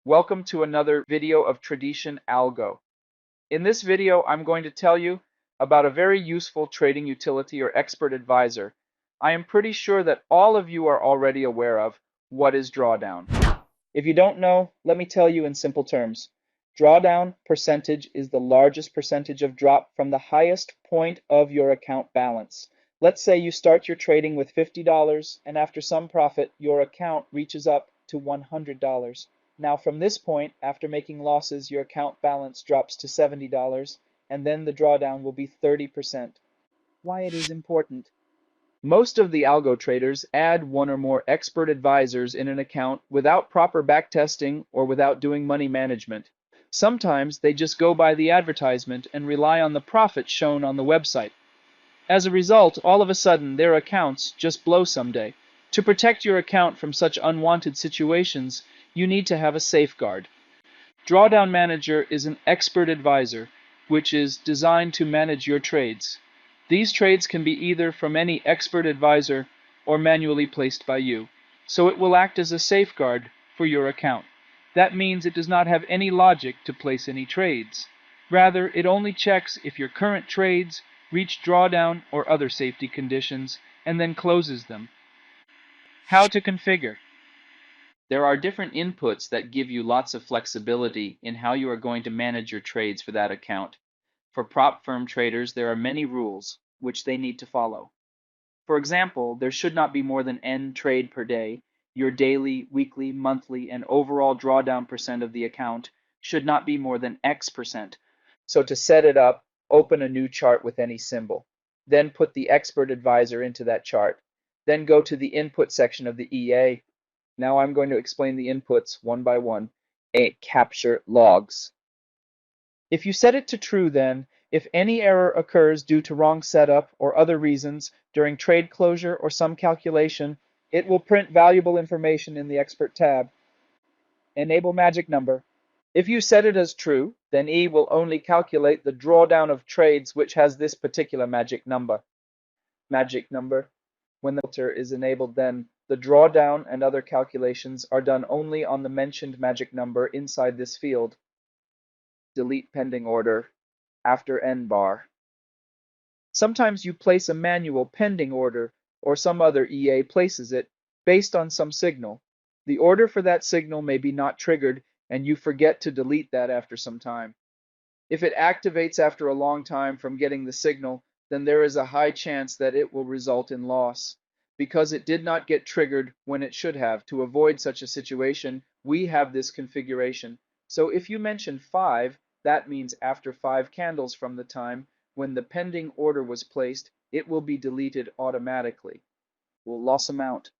Welcome to another video of Tradition Algo. In this video, I'm going to tell you about a very useful trading utility or expert advisor. I am pretty sure that all of you are already aware of what is drawdown. If you don't know, let me tell you in simple terms. Drawdown percentage is the largest percentage of drop from the highest point of your account balance. Let's say you start your trading with $50 and after some profit, your account reaches up to $100. Now from this point, after making losses, your account balance drops to $70 and then the drawdown will be 30%. Why it is important? Most of the algo traders add one or more expert advisors in an account without proper backtesting or without doing money management. Sometimes they just go by the advertisement and rely on the profit shown on the website. As a result, all of a sudden their accounts just blow someday. To protect your account from such unwanted situations, you need to have a safeguard. Drawdown Manager is an expert advisor, which is designed to manage your trades. These trades can be either from any expert advisor or manually placed by you, so it will act as a safeguard for your account. That means it does not have any logic to place any trades. Rather, it only checks if your current trades reach drawdown or other safety conditions and then closes them. How to configure? There are different inputs that give you lots of flexibility in how you are going to manage your trades for that account. For prop firm traders, there are many rules which they need to follow. For example, there should not be more than N trade per day. Your daily, weekly, monthly, and overall drawdown percent of the account should not be more than X%. So to set it up, open a new chart with any symbol. Then put the expert advisor into that chart. Then go to the input section of the EA. Now I'm going to explain the inputs one by one. Capture logs. If you set it to true, then, if any error occurs due to wrong setup or other reasons during trade closure or some calculation, it will print valuable information in the Expert tab. Enable magic number. If you set it as true, then E will only calculate the drawdown of trades which has this particular magic number. Magic number. When the filter is enabled, then the drawdown and other calculations are done only on the mentioned magic number inside this field. Delete pending order after N bar. Sometimes you place a manual pending order or some other EA places it based on some signal. The order for that signal may be not triggered and you forget to delete that after some time. If it activates after a long time from getting the signal, then there is a high chance that it will result in loss. Because it did not get triggered when it should have. To avoid such a situation, we have this configuration. So if you mention 5, that means after 5 candles from the time when the pending order was placed, it will be deleted automatically. Loss amount.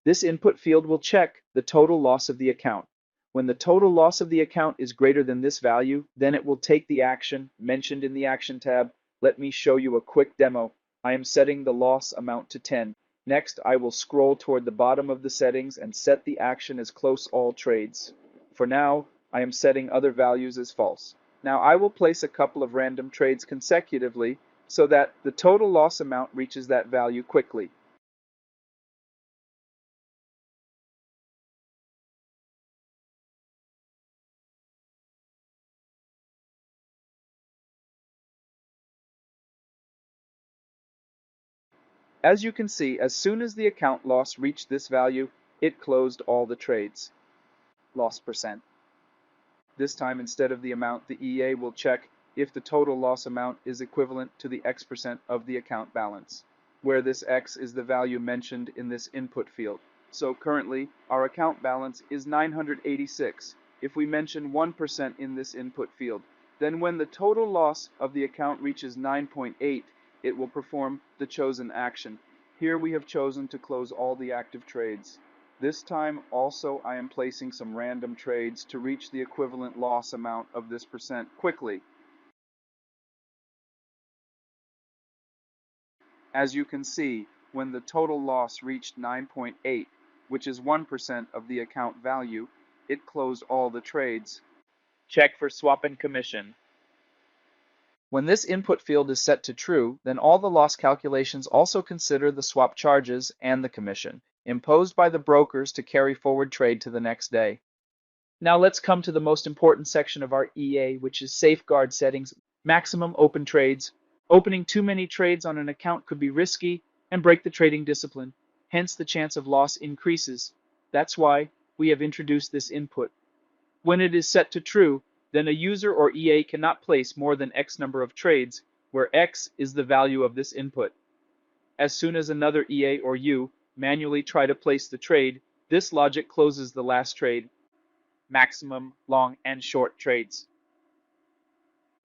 This input field will check the total loss of the account. When the total loss of the account is greater than this value, then it will take the action mentioned in the Action tab. Let me show you a quick demo. I am setting the loss amount to 10. Next, I will scroll toward the bottom of the settings and set the action as close all trades. For now, I am setting other values as false. Now I will place a couple of random trades consecutively so that the total loss amount reaches that value quickly. As you can see, as soon as the account loss reached this value, it closed all the trades. Loss percent. This time, instead of the amount, the EA will check if the total loss amount is equivalent to the X% of the account balance, where this X is the value mentioned in this input field. So currently, our account balance is 986. If we mention 1% in this input field, then when the total loss of the account reaches 9.8, it will perform the chosen action. Here we have chosen to close all the active trades. This time also I am placing some random trades to reach the equivalent loss amount of this percent quickly. As you can see, when the total loss reached 9.8, which is 1% of the account value, it closed all the trades. Check for swap and commission. When this input field is set to true, then all the loss calculations also consider the swap charges and the commission imposed by the brokers to carry forward trade to the next day. Now let's come to the most important section of our EA, which is safeguard settings, maximum open trades. Opening too many trades on an account could be risky and break the trading discipline. Hence, the chance of loss increases. That's why we have introduced this input. When it is set to true, then a user or EA cannot place more than X number of trades, where X is the value of this input. As soon as another EA or you manually try to place the trade, this logic closes the last trade. Maximum long and short trades.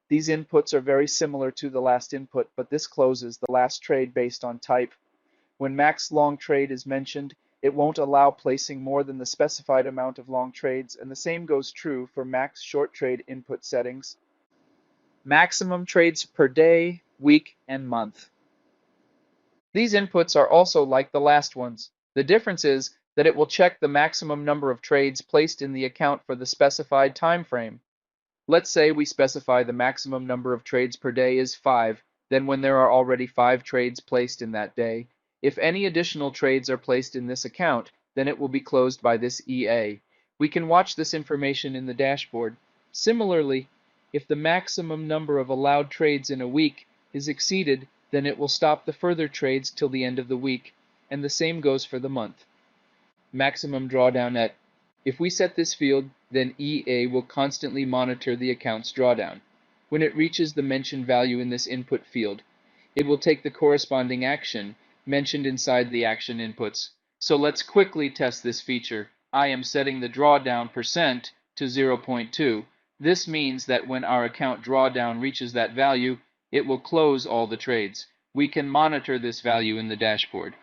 These inputs are very similar to the last input, but this closes the last trade based on type. When max long trade is mentioned, it won't allow placing more than the specified amount of long trades, and the same goes true for max short trade input settings. Maximum trades per day, week, and month. These inputs are also like the last ones. The difference is that it will check the maximum number of trades placed in the account for the specified time frame. Let's say we specify the maximum number of trades per day is 5, then when there are already 5 trades placed in that day, if any additional trades are placed in this account, then it will be closed by this EA. We can watch this information in the dashboard. Similarly, if the maximum number of allowed trades in a week is exceeded, then it will stop the further trades till the end of the week, and the same goes for the month. Maximum drawdown at. If we set this field, then EA will constantly monitor the account's drawdown. When it reaches the mentioned value in this input field, it will take the corresponding action mentioned inside the action inputs. So let's quickly test this feature. I am setting the drawdown percent to 0.2. This means that when our account drawdown reaches that value, it will close all the trades. We can monitor this value in the dashboard.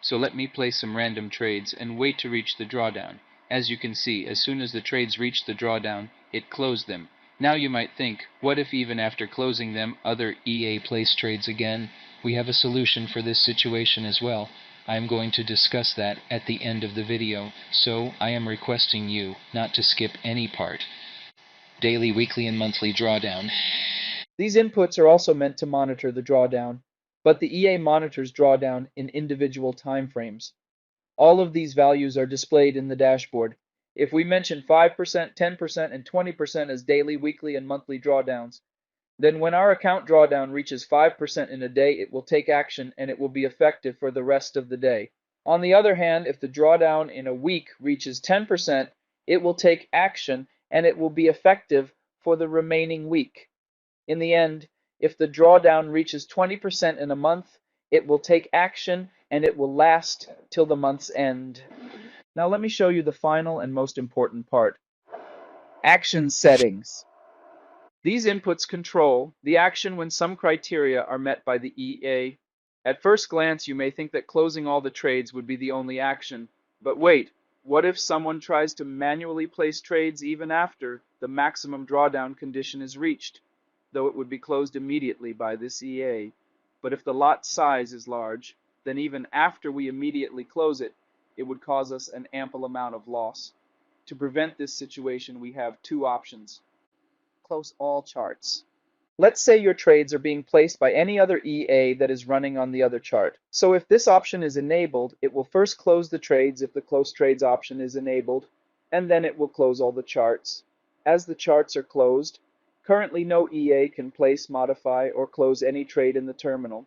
So let me place some random trades and wait to reach the drawdown. As you can see, as soon as the trades reached the drawdown, it closed them. Now you might think, what if even after closing them, other EA placed trades again? We have a solution for this situation as well. I am going to discuss that at the end of the video, so I am requesting you not to skip any part. Daily, weekly, and monthly drawdown. These inputs are also meant to monitor the drawdown, but the EA monitors drawdown in individual time frames. All of these values are displayed in the dashboard. If we mention 5%, 10%, and 20% as daily, weekly, and monthly drawdowns, then when our account drawdown reaches 5% in a day, it will take action and it will be effective for the rest of the day. On the other hand, if the drawdown in a week reaches 10%, it will take action and it will be effective for the remaining week. In the end, if the drawdown reaches 20% in a month, it will take action and it will last till the month's end. Now let me show you the final and most important part. Action settings. These inputs control the action when some criteria are met by the EA. At first glance, you may think that closing all the trades would be the only action. But wait, what if someone tries to manually place trades even after the maximum drawdown condition is reached? Though it would be closed immediately by this EA. But if the lot size is large, then even after we immediately close it, it would cause us an ample amount of loss. To prevent this situation, we have two options. Close all charts. Let's say your trades are being placed by any other EA that is running on the other chart. So if this option is enabled, it will first close the trades if the close trades option is enabled, and then it will close all the charts. As the charts are closed, currently no EA can place, modify, or close any trade in the terminal.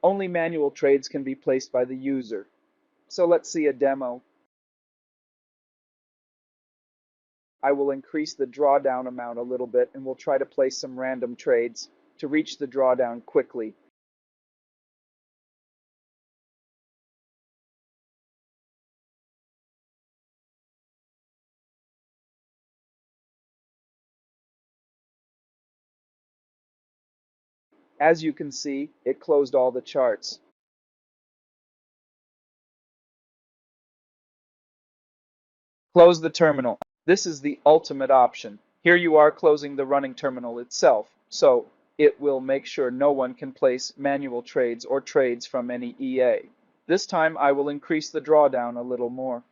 Only manual trades can be placed by the user. So let's see a demo. I will increase the drawdown amount a little bit and we'll try to place some random trades to reach the drawdown quickly. As you can see, it closed all the charts. Close the terminal. This is the ultimate option. Here you are closing the running terminal itself, so it will make sure no one can place manual trades or trades from any EA. This time I will increase the drawdown a little more.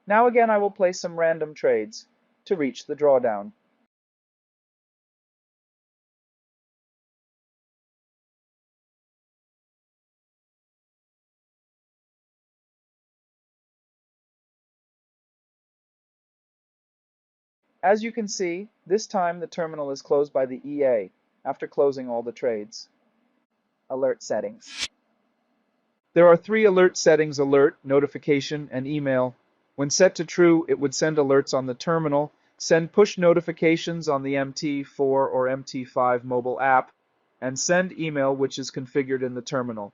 Now again I will place some random trades to reach the drawdown. As you can see, this time the terminal is closed by the EA after closing all the trades. Alert settings. There are three alert settings: alert, notification, and email. When set to true, it would send alerts on the terminal, send push notifications on the MT4 or MT5 mobile app, and send email, which is configured in the terminal.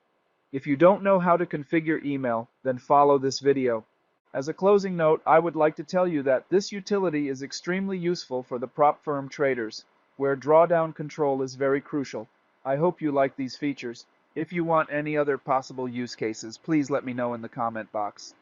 If you don't know how to configure email, then follow this video. As a closing note, I would like to tell you that this utility is extremely useful for the prop firm traders, where drawdown control is very crucial. I hope you like these features. If you want any other possible use cases, please let me know in the comment box.